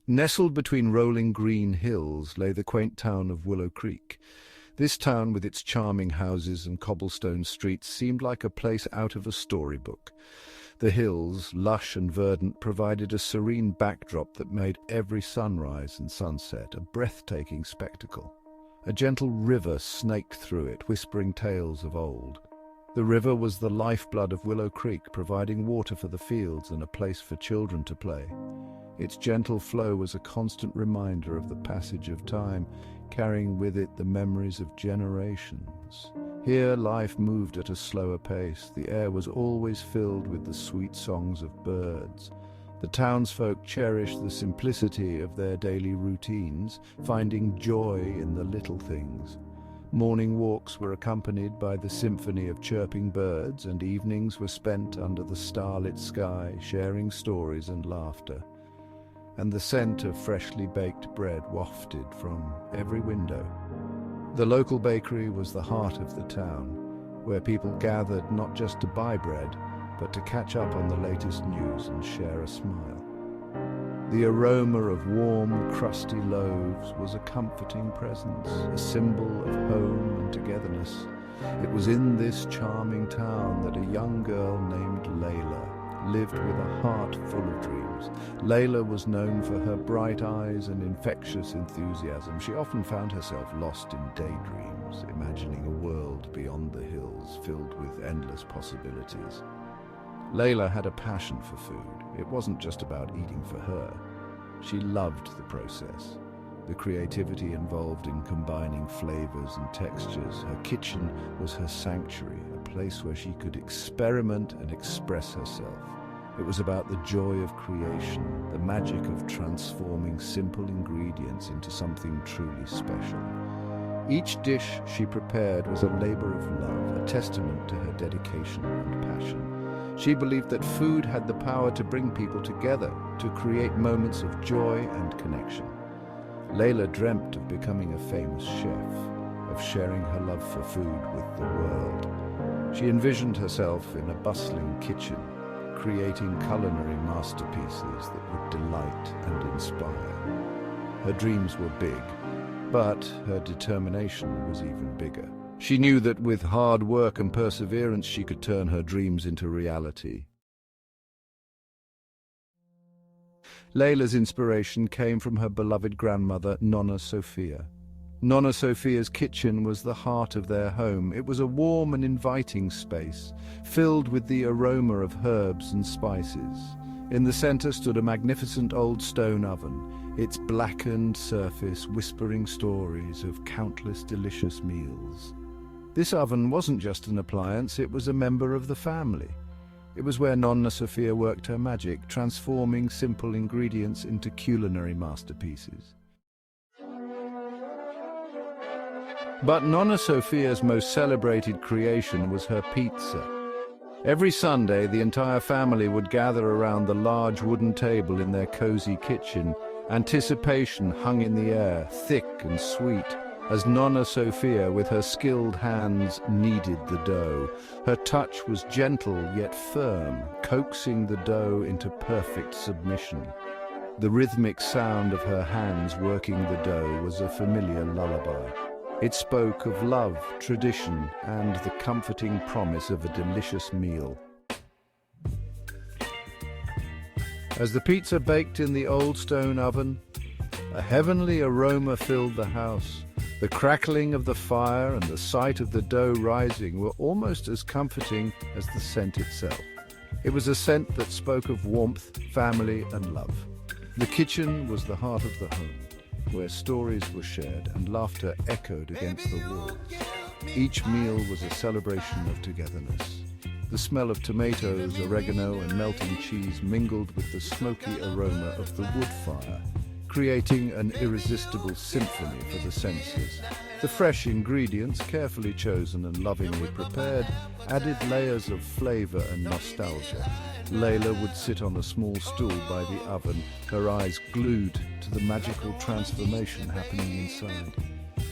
Nestled between rolling green hills lay the quaint town of Willow Creek. This town, with its charming houses and cobblestone streets, seemed like a place out of a storybook. The hills, lush and verdant, provided a serene backdrop that made every sunrise and sunset a breathtaking spectacle. A gentle river snaked through it, whispering tales of old. The river was the lifeblood of Willow Creek, providing water for the fields and a place for children to play. Its gentle flow was a constant reminder of the passage of time, carrying with it the memories of generations. Here life moved at a slower pace. The air was always filled with the sweet songs of birds. The townsfolk cherished the simplicity of their daily routines, finding joy in the little things. Morning walks were accompanied by the symphony of chirping birds, and evenings were spent under the starlit sky, sharing stories and laughter. And the scent of freshly baked bread wafted from every window. The local bakery was the heart of the town, where people gathered not just to buy bread, but to catch up on the latest news and share a smile. The aroma of warm, crusty loaves was a comforting presence, a symbol of home and togetherness. It was in this charming town that a young girl named Layla lived with a heart full of dreams. Layla was known for her bright eyes and infectious enthusiasm. She often found herself lost in daydreams, imagining a world beyond the hills filled with endless possibilities. Layla had a passion for food. It wasn't just about eating for her. She loved the process. The creativity involved in combining flavors and textures. Her kitchen was her sanctuary, a place where she could experiment and express herself. It was about the joy of creation, the magic of transforming simple ingredients into something truly special. Each dish she prepared was a labor of love, a testament to her dedication and passion. She believed that food had the power to bring people together, to create moments of joy and connection. Layla dreamt of becoming a famous chef, of sharing her love for food with the world. She envisioned herself in a bustling kitchen, creating culinary masterpieces that would delight and inspire. Her dreams were big, but her determination was even bigger. She knew that with hard work and perseverance she could turn her dreams into reality. Layla's inspiration came from her beloved grandmother, Nonna Sophia. Nonna Sophia's kitchen was the heart of their home. It was a warm and inviting space, filled with the aroma of herbs and spices. In the center stood a magnificent old stone oven, its blackened surface whispering stories of countless delicious meals. This oven wasn't just an appliance, it was a member of the family. It was where Nonna Sophia worked her magic, transforming simple ingredients into culinary masterpieces. But Nonna Sophia's most celebrated creation was her pizza. Every Sunday, the entire family would gather around the large wooden table in their cozy kitchen. Anticipation hung in the air, thick and sweet, as Nonna Sophia, with her skilled hands, kneaded the dough. Her touch was gentle yet firm, coaxing the dough into perfect submission. The rhythmic sound of her hands working the dough was a familiar lullaby. It spoke of love, tradition, and the comforting promise of a delicious meal. As the pizza baked in the old stone oven, a heavenly aroma filled the house. The crackling of the fire and the sight of the dough rising were almost as comforting as the scent itself. It was a scent that spoke of warmth, family, and love. The kitchen was the heart of the home, where stories were shared and laughter echoed against the walls. Each meal was a celebration of togetherness. The smell of tomatoes, oregano, and melting cheese mingled with the smoky aroma of the wood fire, creating an irresistible symphony for the senses. The fresh ingredients, carefully chosen and lovingly prepared, added layers of flavor and nostalgia. Layla would sit on a small stool by the oven, her eyes glued to the magical transformation happening inside.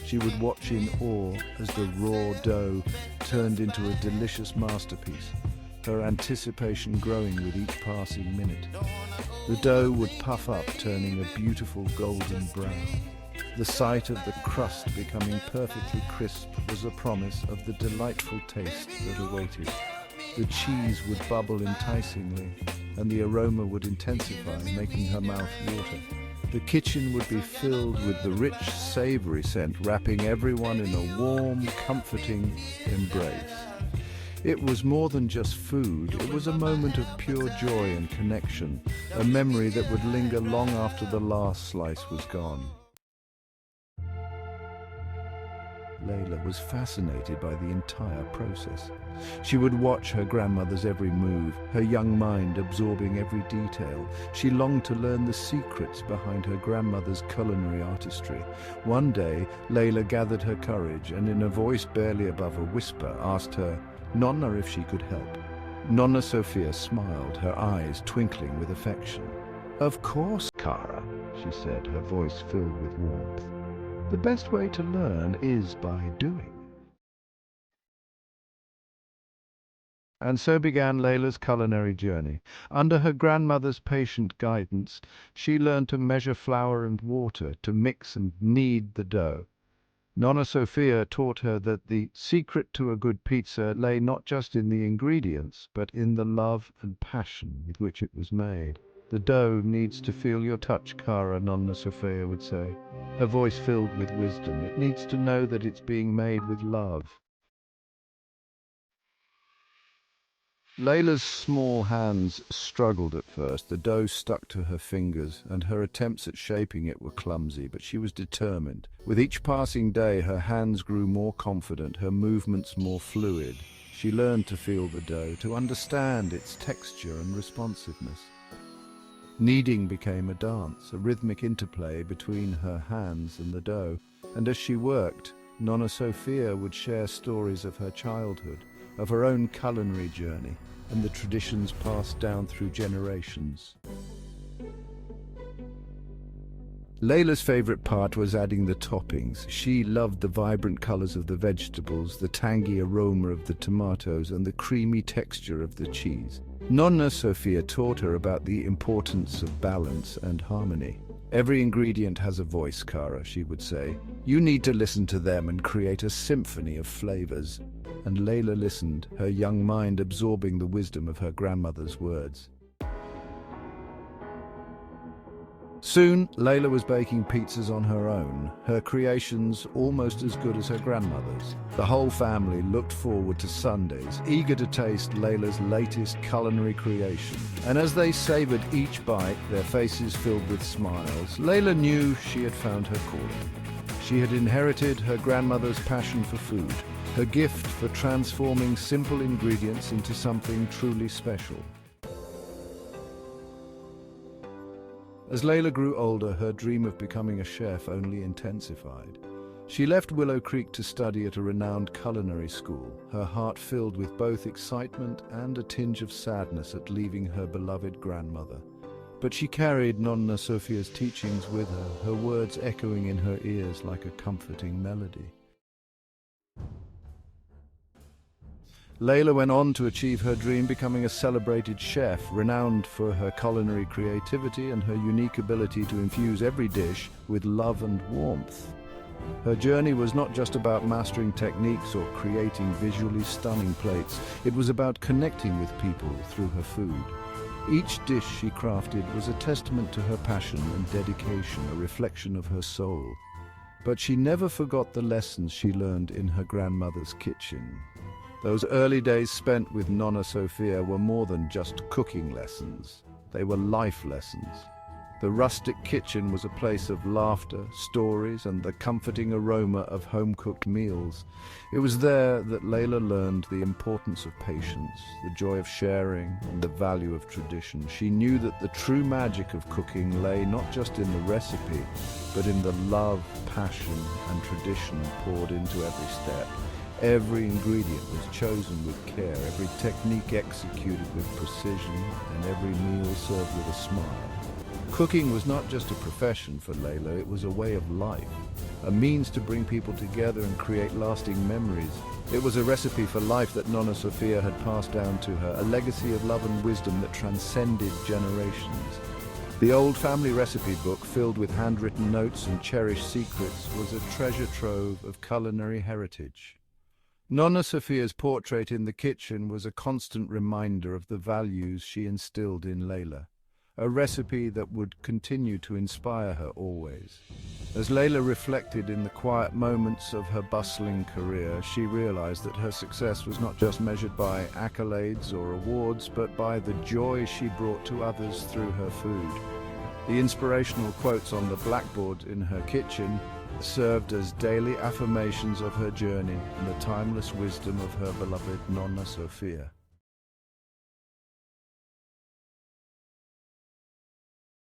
She would watch in awe as the raw dough turned into a delicious masterpiece. her anticipation growing with each passing minute. The dough would puff up, turning a beautiful golden brown. The sight of the crust becoming perfectly crisp was a promise of the delightful taste that awaited. The cheese would bubble enticingly, and the aroma would intensify, making her mouth water. The kitchen would be filled with the rich, savory scent, wrapping everyone in a warm, comforting embrace. It was more than just food, it was a moment of pure joy and connection, a memory that would linger long after the last slice was gone. Layla was fascinated by the entire process. She would watch her grandmother's every move, her young mind absorbing every detail. She longed to learn the secrets behind her grandmother's culinary artistry. One day, Layla gathered her courage and in a voice barely above a whisper asked her Nonna if she could help. Nonna Sophia smiled, her eyes twinkling with affection. "Of course, Cara," she said, her voice filled with warmth. "The best way to learn is by doing." And so began Layla's culinary journey. Under her grandmother's patient guidance, she learned to measure flour and water, to mix and knead the dough. Nonna Sophia taught her that the secret to a good pizza lay not just in the ingredients, but in the love and passion with which it was made. "The dough needs to feel your touch, Cara," Nonna Sophia would say, her voice filled with wisdom. "It needs to know that it's being made with love." Layla's small hands struggled at first. The dough stuck to her fingers, and her attempts at shaping it were clumsy, but she was determined. With each passing day, her hands grew more confident, her movements more fluid. She learned to feel the dough, to understand its texture and responsiveness. Kneading became a dance, a rhythmic interplay between her hands and the dough, and as she worked, Nonna Sophia would share stories of her childhood, of her own culinary journey, and the traditions passed down through generations. Layla's favorite part was adding the toppings. She loved the vibrant colors of the vegetables, the tangy aroma of the tomatoes, and the creamy texture of the cheese. Nonna Sophia taught her about the importance of balance and harmony. "Every ingredient has a voice, Cara," she would say. "You need to listen to them and create a symphony of flavors." And Layla listened, her young mind absorbing the wisdom of her grandmother's words. Soon, Layla was baking pizzas on her own, her creations almost as good as her grandmother's. The whole family looked forward to Sundays, eager to taste Layla's latest culinary creation. And as they savored each bite, their faces filled with smiles, Layla knew she had found her calling. She had inherited her grandmother's passion for food, her gift for transforming simple ingredients into something truly special. As Layla grew older, her dream of becoming a chef only intensified. She left Willow Creek to study at a renowned culinary school, her heart filled with both excitement and a tinge of sadness at leaving her beloved grandmother. But she carried Nonna Sophia's teachings with her, her words echoing in her ears like a comforting melody. Layla went on to achieve her dream, becoming a celebrated chef, renowned for her culinary creativity and her unique ability to infuse every dish with love and warmth. Her journey was not just about mastering techniques or creating visually stunning plates. It was about connecting with people through her food. Each dish she crafted was a testament to her passion and dedication, a reflection of her soul. But she never forgot the lessons she learned in her grandmother's kitchen. Those early days spent with Nonna Sophia were more than just cooking lessons. They were life lessons. The rustic kitchen was a place of laughter, stories, and the comforting aroma of home-cooked meals. It was there that Layla learned the importance of patience, the joy of sharing, and the value of tradition. She knew that the true magic of cooking lay not just in the recipe, but in the love, passion, and tradition poured into every step. Every ingredient was chosen with care, every technique executed with precision, and every meal served with a smile. Cooking was not just a profession for Layla, it was a way of life, a means to bring people together and create lasting memories. It was a recipe for life that Nonna Sofia had passed down to her, a legacy of love and wisdom that transcended generations. The old family recipe book, filled with handwritten notes and cherished secrets, was a treasure trove of culinary heritage. Nonna Sofia's portrait in the kitchen was a constant reminder of the values she instilled in Layla, a recipe that would continue to inspire her always. As Layla reflected in the quiet moments of her bustling career, she realized that her success was not just measured by accolades or awards, but by the joy she brought to others through her food. The inspirational quotes on the blackboard in her kitchen served as daily affirmations of her journey and the timeless wisdom of her beloved Nonna Sofia.